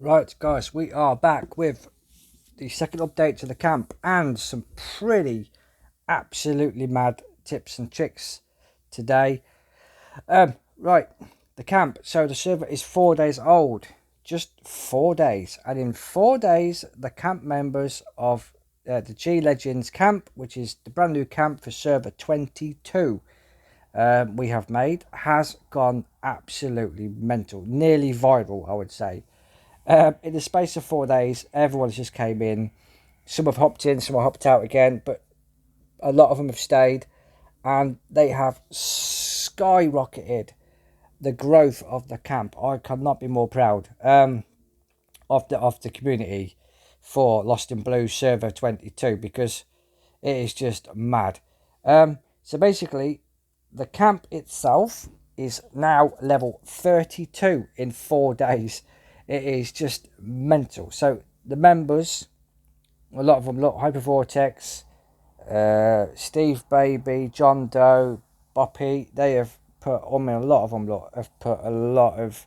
Right, guys, we are back with the second update to the camp and some pretty absolutely mad tips and tricks today. Right, the camp. So the server is 4 days old, just 4 days, and in 4 days, the camp members of the G Legends camp, which is the brand new camp for server 22, we have made, has gone absolutely mental, nearly viral, I would say. In the space of 4 days, everyone's just came in. Some have hopped in, some have hopped out again, but a lot of them have stayed, and they have skyrocketed the growth of the camp. I cannot be more proud of the community for Lost in Blue Server 22 because it is just mad. So basically, the camp itself is now level 32 in 4 days. It is just mental. So the members, a lot of them, look, Hypervortex, Steve Baby, John Doe, Boppy, they have put, I mean, a lot of them have put a lot of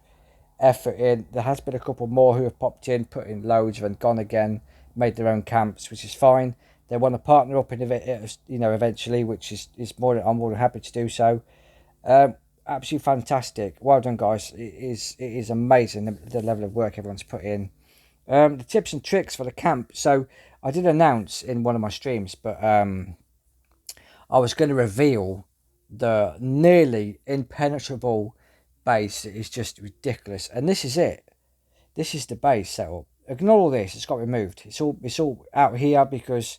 effort in. There has been a couple more who have popped in, put in loads and gone again, made their own camps, which is fine. They want to partner up in it, eventually, which is more. I'm more than happy to do so. Absolutely fantastic. Well done, guys. It is amazing the level of work everyone's put in. The tips and tricks for the camp. So I did announce in one of my streams, but I was going to reveal the nearly impenetrable base. It is just ridiculous, and this is it. This is the base setup. Ignore all this. It's got removed. It's all out here because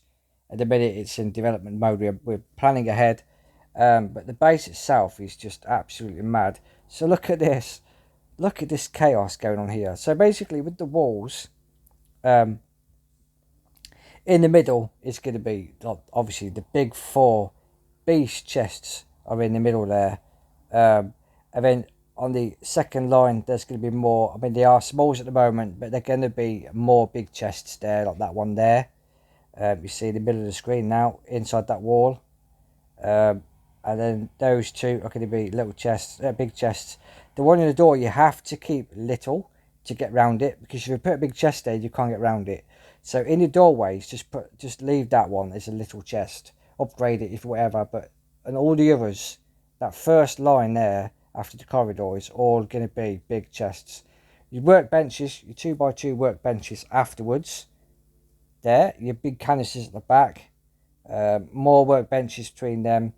at the minute it's in development mode. We're planning ahead, but the base itself is just absolutely mad. So look at this. Look at this chaos going on here. So basically, with the walls, in the middle is going to be obviously the big four beast chests are in the middle there, and then on the second line there's going to be more. I mean, they are smalls at the moment, but they're going to be more big chests there, like that one there. You see in the middle of the screen now, inside that wall. And then those two are going to be little chests, big chests. The one in the door you have to keep little to get round it, because if you put a big chest there, you can't get round it. So in the doorways, just leave that one as a little chest. Upgrade it if whatever, but and all the others, that first line there after the corridor is all going to be big chests. Your workbenches, your 2x2 workbenches afterwards. There, your big canisters at the back. More workbenches between them.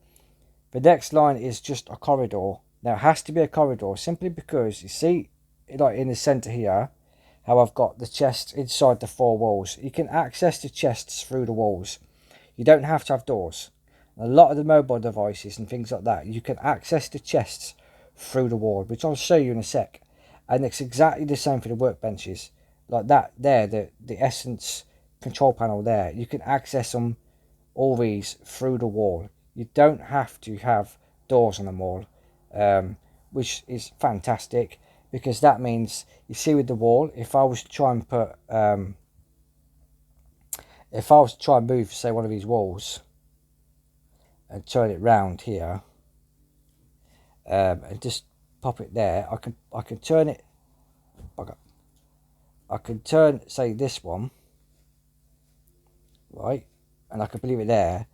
The next line is just a corridor. Now it has to be a corridor simply because you see, like in the centre here, how I've got the chests inside the four walls. You can access the chests through the walls. You don't have to have doors. A lot of the mobile devices and things like that, you can access the chests through the wall, which I'll show you in a sec. And it's exactly the same for the workbenches. Like that there, the Essence control panel there, you can access them, all these, through the wall. You don't have to have doors on them all, which is fantastic, because that means, you see with the wall, if I was to try and put, if I was to try and move, say, one of these walls and turn it round here, and just pop it there, I can turn it. I can turn, say, this one, right, and I can leave it there,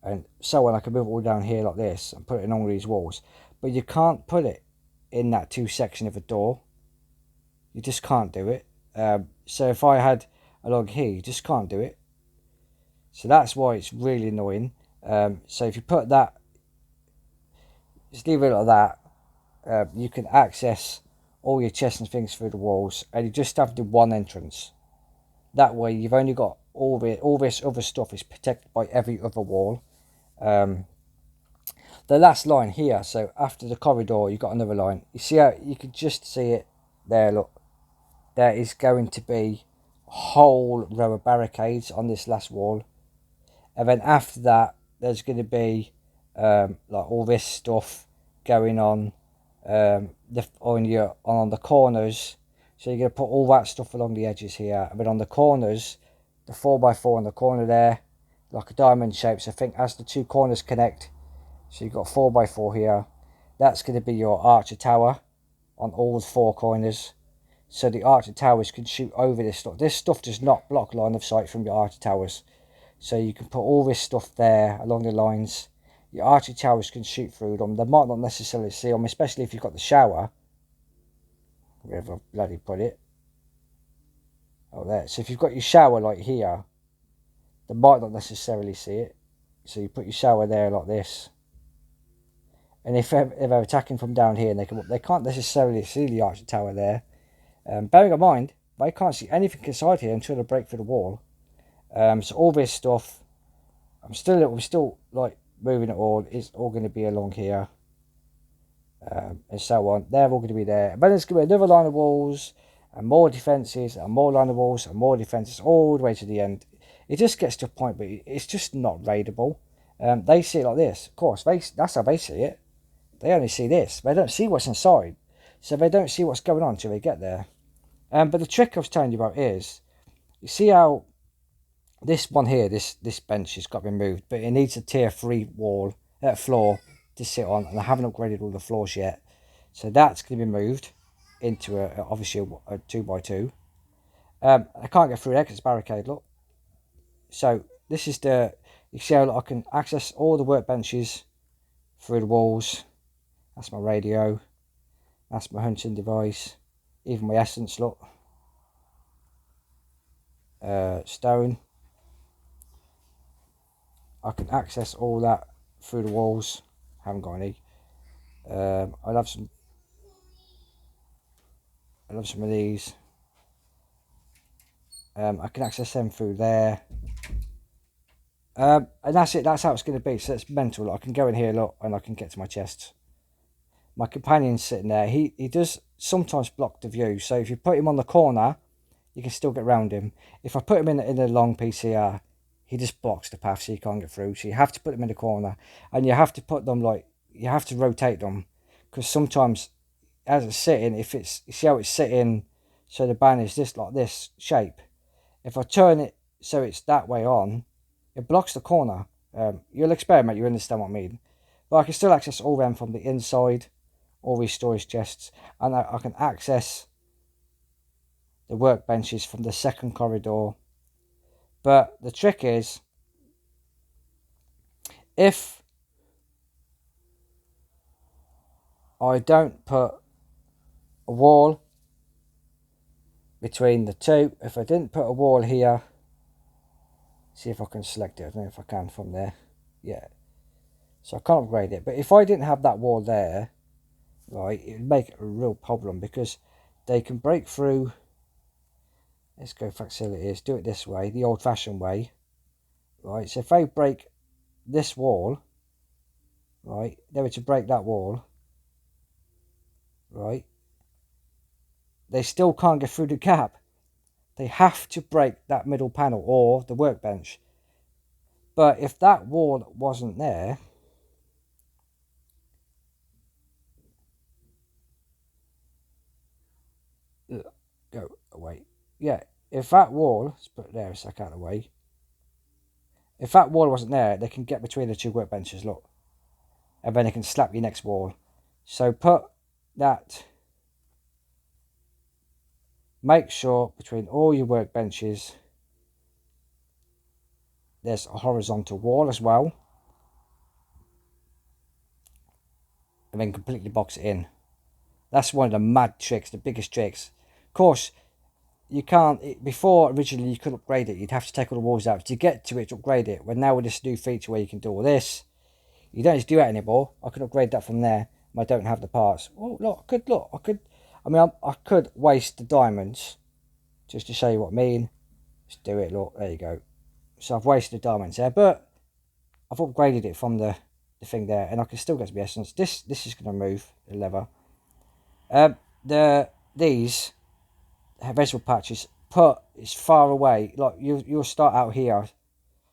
and so on. I can move it all down here like this and put it in all these walls, but you can't put it in that two section of a door. You just can't do it. So if I had a log here, you just can't do it. So that's why it's really annoying. So if you put that, just leave it like that, you can access all your chests and things through the walls, and you just have to do one entrance. That way you've only got all this other stuff is protected by every other wall. The last line here, so after the corridor you've got another line. You see how you can just see it there, look. There is going to be a whole row of barricades on this last wall. And then after that, there's going to be like all this stuff going on on the corners. So you're going to put all that stuff along the edges here. And then on the corners, the 4x4 in the corner there, like a diamond shape. So I think as the two corners connect, so you've got 4x4 here. That's going to be your archer tower on all the four corners. so the archer towers can shoot over this stuff. This stuff does not block line of sight from your archer towers. So you can put all this stuff there along the lines. Your archer towers can shoot through them. They might not necessarily see them, especially if you've got the shower. Wherever I've bloody put it. Oh, there. So if you've got your shower like here, they might not necessarily see it. So you put your shower there like this. And if they're attacking from down here and they come up, they can't necessarily see the archer tower there. Bearing in mind, they can't see anything inside here until they break through the wall. So all this stuff, I'm still like moving it all. It's all going to be along here, and so on. They're all going to be there. But there's going to be another line of walls, and more defences, and more line of walls, and more defences, all the way to the end. It just gets to a point, but it's just not raidable. They see it like this. Of course, that's how they see it. They only see this. They don't see what's inside, so they don't see what's going on until they get there. But the trick I was telling you about is, you see how this one here, this bench has got to be moved, but it needs a tier 3 floor to sit on, and I haven't upgraded all the floors yet. So that's going to be moved into obviously a 2x2. I can't get through there because it's barricade, look. So this is you see how I can access all the workbenches through the walls. That's my radio. That's my hunting device. Even my essence, look. Stone. I can access all that through the walls. Haven't got any. I'll have some of these. I can access them through there. And that's it. That's how it's going to be. So it's mental. I can go in here, look, and I can get to my chests. My companion's sitting there. He does sometimes block the view. So if you put him on the corner, you can still get around him. If I put him in a long PCR, he just blocks the path, so you can't get through. So you have to put them in the corner, and you have to put them you have to rotate them, because sometimes as it's sitting, you see how it's sitting, so the band is this like this shape. If I turn it so it's that way on, it blocks the corner. You'll experiment, you understand what I mean. But I can still access all them from the inside, all these storage chests, and I can access the workbenches from the second corridor. But the trick is, if I don't put a wall between the two, if I didn't put a wall here, see if I can select it, I don't know if I can from there, yeah, so I can't upgrade it. But if I didn't have that wall there, right, it would make it a real problem, because they can break through. Let's go facilities, do it this way, the old-fashioned way, right? So if they break this wall, right, they were to break that wall, right, they still can't get through the gap. They have to break that middle panel or the workbench. But if that wall wasn't there, go away. Yeah, if that wall, let's put it there a sec out of the way. If that wall wasn't there, they can get between the two workbenches, look. And then they can slap your next wall. So put that, make sure between all your workbenches there's a horizontal wall as well. And then completely box it in. That's one of the mad tricks, the biggest tricks. Of course, you can't, before originally you could upgrade it, you'd have to take all the walls out to get to it to upgrade it. But now with this new feature where you can do all this, you don't need to do it anymore. I can upgrade that from there. I don't have the parts. Oh, look, I could waste the diamonds just to show you what I mean. Let's do it, look, there you go. So I've wasted the diamonds there, but I've upgraded it from the thing there, and I can still get to the essence. This is going to move the lever. These vegetable patches put is far away. Like you'll start out here,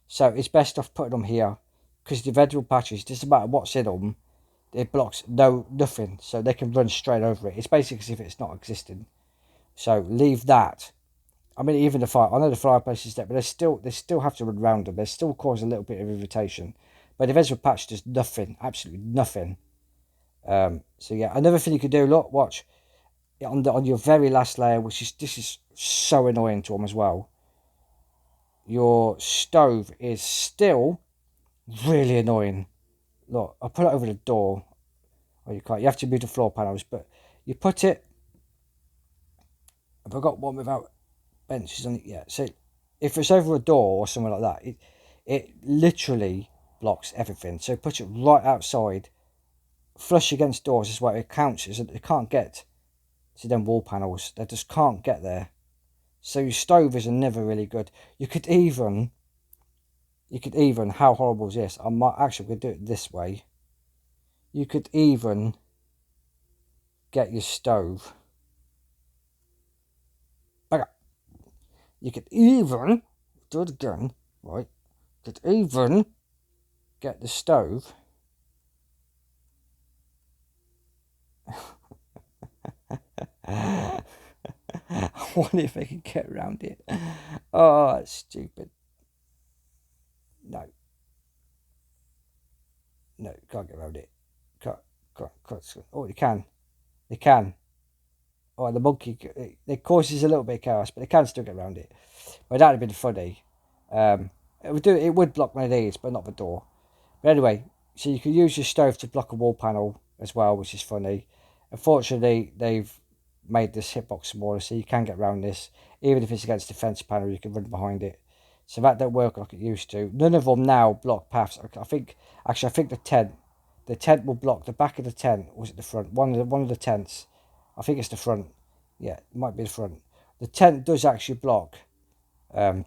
so it's best off putting them here, because the vegetable patches, just about what's in them, it blocks nothing, so they can run straight over it. It's basically as if it's not existing. So leave that. I mean, even I know the fireplace is there, but they still have to run around them. They still cause a little bit of irritation. But the vegetable patch does nothing, absolutely nothing. So yeah, another thing you could do, look, watch. on your very last layer, this is so annoying to them as well. Your stove is still really annoying. Look, I'll put it over the door. Oh, you can't. You have to move the floor panels, but you put it. Have I got one without benches on it yet? So if it's over a door or something like that, it literally blocks everything. So put it right outside, flush against doors is what it counts. Is it can't get to them wall panels. They just can't get there. So your stove is never really good. You could even, how horrible is this? I might actually going to do it this way. You could even get your stove. Okay. You could even do it again, right? You could even get the stove. I wonder if I can get around it. Oh, that's stupid. No, can't get around it. Can't. Oh, you can. They can. Oh, the monkey. It causes a little bit of chaos, but they can still get around it. But that'd have been funny. It would block my knees, but not the door. But anyway, so you can use your stove to block a wall panel as well, which is funny. Unfortunately, they've made this hitbox smaller, so you can get around this. Even if it's against the fence panel, you can run behind it. So that don't work like it used to. None of them now block paths. I think the tent will block the back of the tent. Or was it the front? One of the tents. I think it's the front. Yeah, it might be the front. The tent does actually block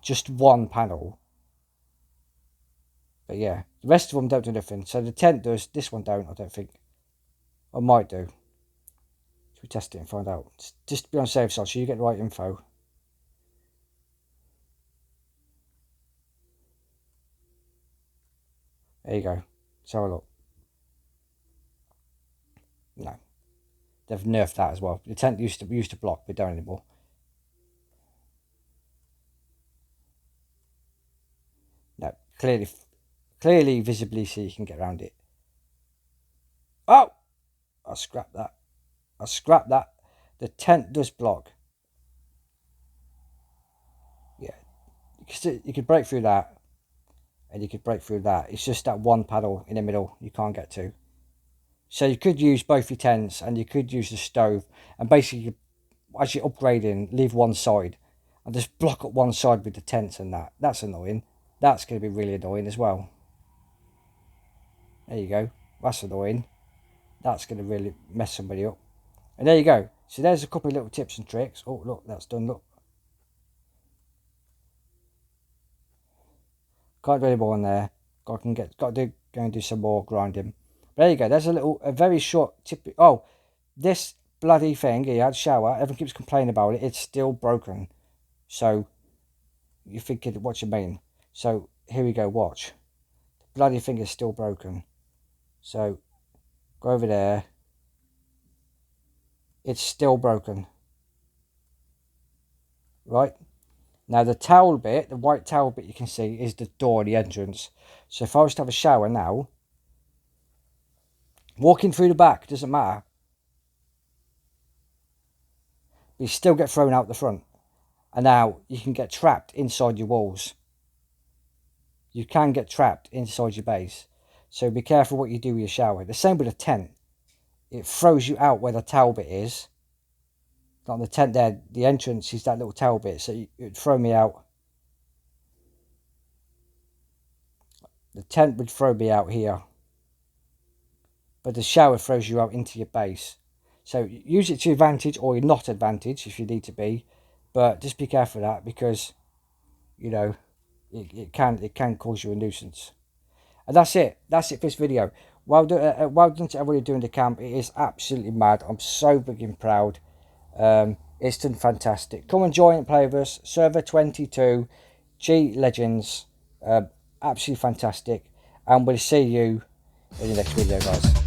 just one panel. But yeah, the rest of them don't do nothing. So the tent does. This one don't, I don't think. Or might do. Should we test it and find out? Just to be on the safe side so you get the right info. There you go. Let's have a look. No. They've nerfed that as well. The tent used to block, but don't anymore. No. Clearly visibly see you can get around it. Oh! I scrapped that. The tent does block. Yeah. You could break through that. And you could break through that. It's just that one panel in the middle you can't get to. So you could use both your tents and you could use the stove. And basically, as you're upgrading, leave one side. And just block up one side with the tents and that. That's annoying. That's going to be really annoying as well. There you go. That's annoying. That's going to really mess somebody up. And there you go. So there's a couple of little tips and tricks. Oh, look, that's done. Look. Can't do any more on there. Got to go and do some more grinding. But there you go. There's a very short tip. Oh, this bloody thing here, shower. Everyone keeps complaining about it. It's still broken. So you're thinking, what you mean? So here we go. Watch. The bloody thing is still broken. So go over there. It's still broken. Right? Now the towel bit, the white towel bit you can see is the door, the entrance. So if I was to have a shower now, walking through the back doesn't matter. But you still get thrown out the front. And now you can get trapped inside your walls. You can get trapped inside your base. So be careful what you do with your shower. The same with a tent. It throws you out where the towel bit is. On the tent there, the entrance is that little towel bit. So it would throw me out. The tent would throw me out here. But the shower throws you out into your base. So use it to your advantage or your not advantage if you need to be. But just be careful of that because, you know, it can cause you a nuisance. And that's it. That's it for this video. Well done to everybody doing the camp. It is absolutely mad. I'm so freaking proud. It's done fantastic. Come and join and play with us. Server 22, G Legends. Absolutely fantastic. And we'll see you in the next video, guys.